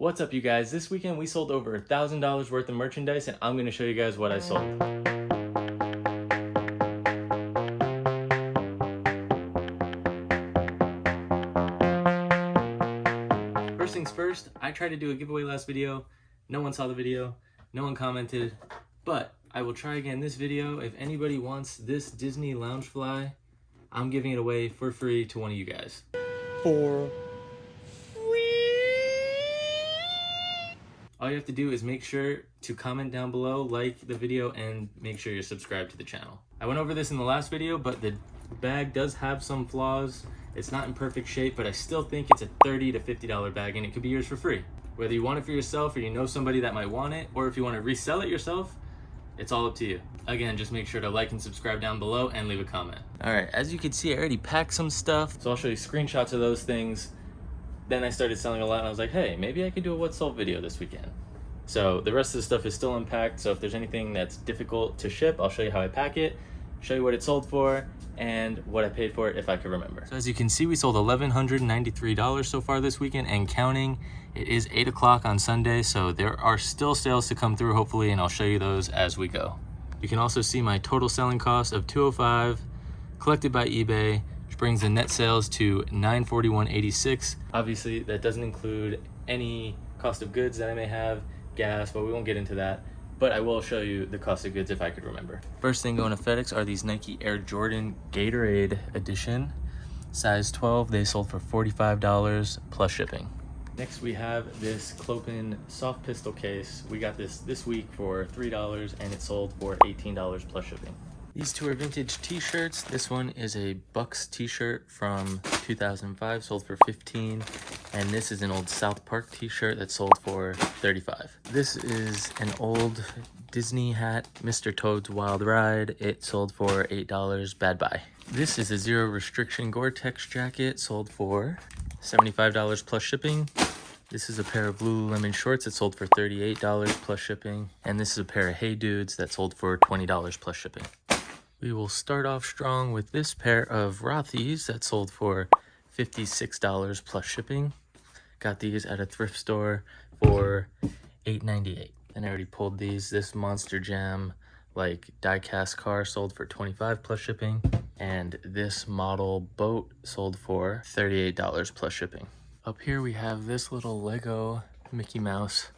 What's up, you guys? This weekend we sold over $1,000 worth of merchandise, and I'm going to show you guys what I sold. First things first, I tried to do a giveaway last video. No one saw the video, no one commented, but I will try again this video. If anybody wants this Disney Loungefly, I'm giving it away for free to one of you guys. For all you have to do is make sure to comment down below, like the video, and make sure you're subscribed to the channel. I went over this in the last video, but the bag does have some flaws. It's not in perfect shape, but I still think it's a $30 to $50 bag, and it could be yours for free. Whether you want it for yourself or you know somebody that might want it, or if you want to resell it yourself, it's all up to you. Again, just make sure to like and subscribe down below and leave a comment. All right, as you can see, I already packed some stuff. So I'll show you screenshots of those things. Then I started selling a lot, and I was like, hey, maybe I could do a what sold video this weekend. So the rest of the stuff is still unpacked, so if there's anything that's difficult to ship, I'll show you how I pack it, show you what it sold for, and what I paid for it if I could remember. So as you can see, we sold $1,193 so far this weekend and counting. It is 8 o'clock on Sunday, so there are still sales to come through, hopefully, and I'll show you those as we go. You can also see my total selling cost of $205 collected by eBay, which brings the net sales to $941.86. Obviously, that doesn't include any cost of goods that I may have, gas, but we won't get into that. But I will show you the cost of goods if I could remember. First thing going to FedEx are these Nike Air Jordan Gatorade Edition. Size 12, they sold for $45 plus shipping. Next we have this Clopen soft pistol case. We got this week for $3 and it sold for $18 plus shipping. These two are vintage t-shirts. This one is a Bucks t-shirt from 2005, sold for $15. And this is an old South Park t-shirt that sold for $35. This is an old Disney hat, Mr. Toad's Wild Ride. It sold for $8, bad buy. This is a zero restriction Gore-Tex jacket, sold for $75 plus shipping. This is a pair of Lululemon shorts that sold for $38 plus shipping. And this is a pair of Hey Dudes that sold for $20 plus shipping. We will start off strong with this pair of Rothy's that sold for $56 plus shipping. Got these at a thrift store for $8.98. And I already pulled these. This Monster Jam like die-cast car sold for $25 plus shipping. And this model boat sold for $38 plus shipping. Up here we have this little Lego Mickey Mouse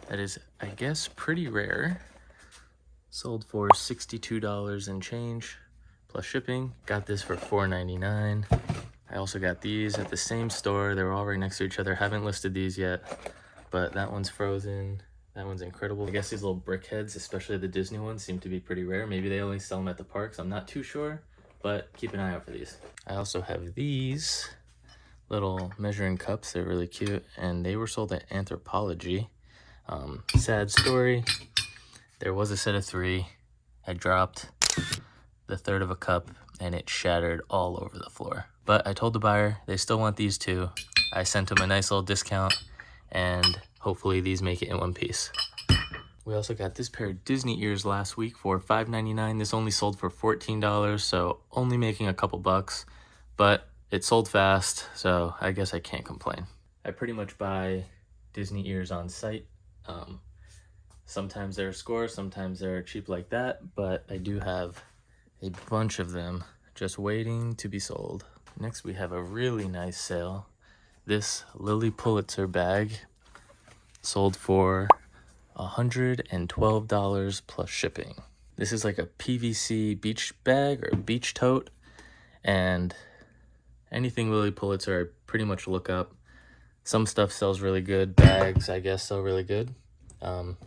that is, I guess, pretty rare. Sold for $62 and change plus shipping. Got this for $4.99. I also got these at the same store. They were all right next to each other. Haven't listed these yet, but that one's frozen. That one's incredible. I guess these little brick heads, especially the Disney ones, seem to be pretty rare. Maybe they only sell them at the parks. I'm not too sure, but keep an eye out for these. I also have these little measuring cups. They're really cute, and they were sold at Anthropology. Sad story. There was a set of 3. I dropped the third of a cup and it shattered all over the floor. But I told the buyer they still want these 2. I sent them a nice little discount and hopefully these make it in one piece. We also got this pair of Disney ears last week for $5.99. This only sold for $14, so only making a couple bucks, but it sold fast, so I guess I can't complain. I pretty much buy Disney ears on site. Sometimes they're a score, sometimes they're cheap like that, but I do have a bunch of them just waiting to be sold. Next we have a really nice sale. This Lily Pulitzer bag sold for $112 plus shipping. This is like a PVC beach bag or beach tote, and anything Lily Pulitzer I pretty much look up. Some stuff sells really good, bags I guess sell really good.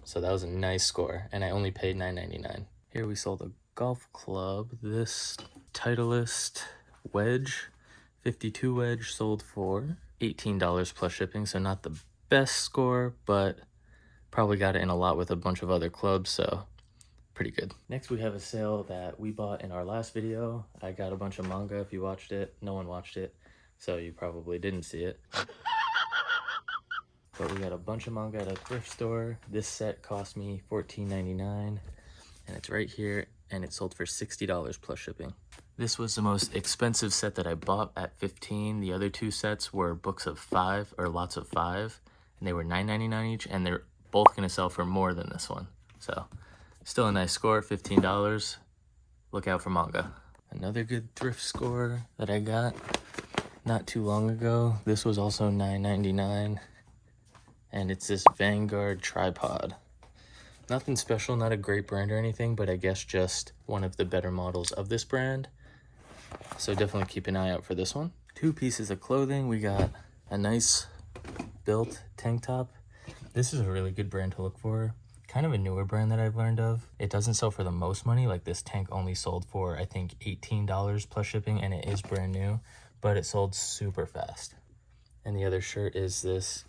So that was a nice score, and I only paid $9.99. Here we sold a golf club. This Titleist wedge, 52 wedge, sold for $18 plus shipping, so not the best score, but probably got it in a lot with a bunch of other clubs, so pretty good. Next we have a sale that we bought in our last video. I got a bunch of manga. If you watched it, no one watched it, so you probably didn't see it. But we got a bunch of manga at a thrift store. This set cost me $14.99, and it's right here, and it sold for $60 plus shipping. This was the most expensive set that I bought at $15. The other 2 sets were books of 5, or lots of 5, and they were $9.99 each, and they're both gonna sell for more than this one. So still a nice score, $15. Look out for manga. Another good thrift score that I got not too long ago. This was also $9.99, and it's this Vanguard tripod. Nothing special, not a great brand or anything, but I guess just one of the better models of this brand. So definitely keep an eye out for this one. 2 pieces of clothing. We got a nice built tank top. This is a really good brand to look for. Kind of a newer brand that I've learned of. It doesn't sell for the most money. Like this tank only sold for, I think, $18 plus shipping, and it is brand new, but it sold super fast. And the other shirt is this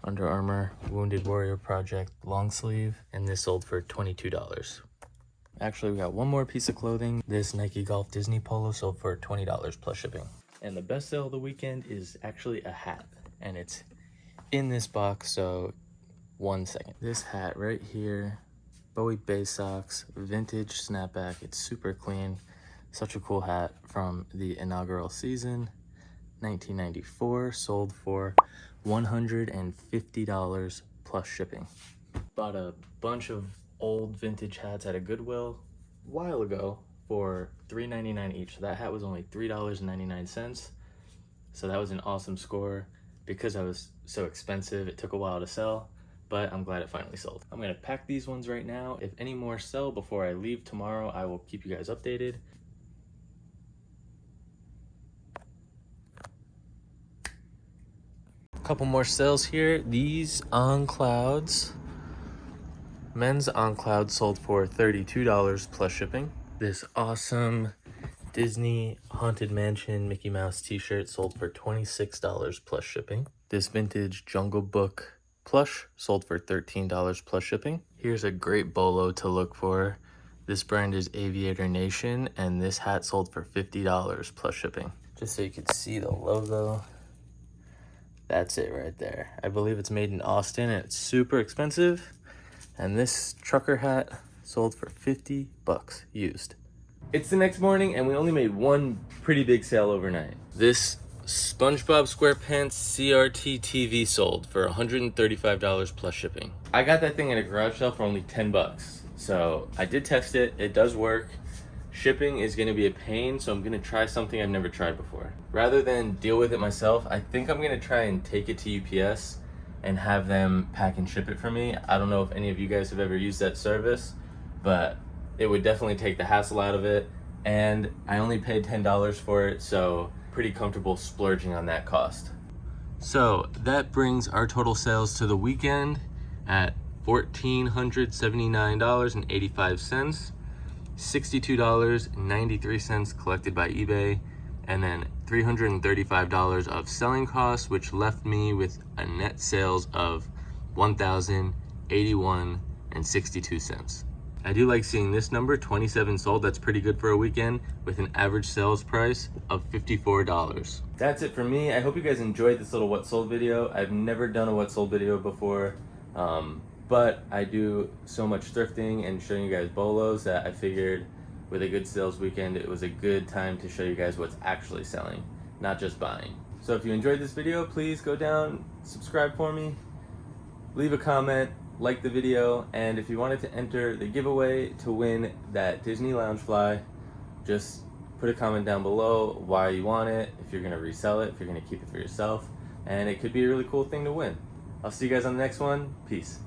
Under Armour Wounded Warrior Project long sleeve, and this sold for $22. Actually, we got one more piece of clothing. This Nike Golf Disney polo sold for $20 plus shipping. And the best sale of the weekend is actually a hat, and it's in this box, so 1 second. This hat right here, Bowie Bay socks, vintage snapback. It's super clean. Such a cool hat from the inaugural season, 1994, sold for $150 plus shipping. Bought a bunch of old vintage hats at a Goodwill a while ago for $3.99 each. So that hat was only $3.99. So that was an awesome score. Because I was so expensive, it took a while to sell, but I'm glad it finally sold. I'm gonna pack these ones right now. If any more sell before I leave tomorrow, I will keep you guys updated. Couple more sales here. These On Clouds, men's On Cloud, sold for $32 plus shipping. This awesome Disney Haunted Mansion Mickey Mouse t-shirt sold for $26 plus shipping. This vintage Jungle Book plush sold for $13 plus shipping. Here's a great bolo to look for. This brand is Aviator Nation, and this hat sold for $50 plus shipping. Just so you could see the logo. That's it right there. I believe it's made in Austin, and it's super expensive. And this trucker hat sold for 50 bucks used. It's the next morning, and we only made one pretty big sale overnight. This SpongeBob SquarePants CRT TV sold for $135 plus shipping. I got that thing at a garage sale for only 10 bucks. So I did test it. It does work. Shipping is going to be a pain, so I'm going to try something I've never tried before. Rather than deal with it myself, I think I'm going to try and take it to UPS and have them pack and ship it for me. I don't know if any of you guys have ever used that service, but it would definitely take the hassle out of it. And I only paid $10 for it, so pretty comfortable splurging on that cost. So that brings our total sales to the weekend at $1,479.85. $62.93 collected by eBay, and then $335 of selling costs, which left me with a net sales of $1,081.62. I do like seeing this number, 27 sold. That's pretty good for a weekend with an average sales price of $54. That's it for me. I hope you guys enjoyed this little what sold video. I've never done a what sold video before. But I do so much thrifting and showing you guys bolos that I figured with a good sales weekend, it was a good time to show you guys what's actually selling, not just buying. So if you enjoyed this video, please go down, subscribe for me, leave a comment, like the video, and if you wanted to enter the giveaway to win that Disney Loungefly, just put a comment down below why you want it, if you're gonna resell it, if you're gonna keep it for yourself, and it could be a really cool thing to win. I'll see you guys on the next one. Peace.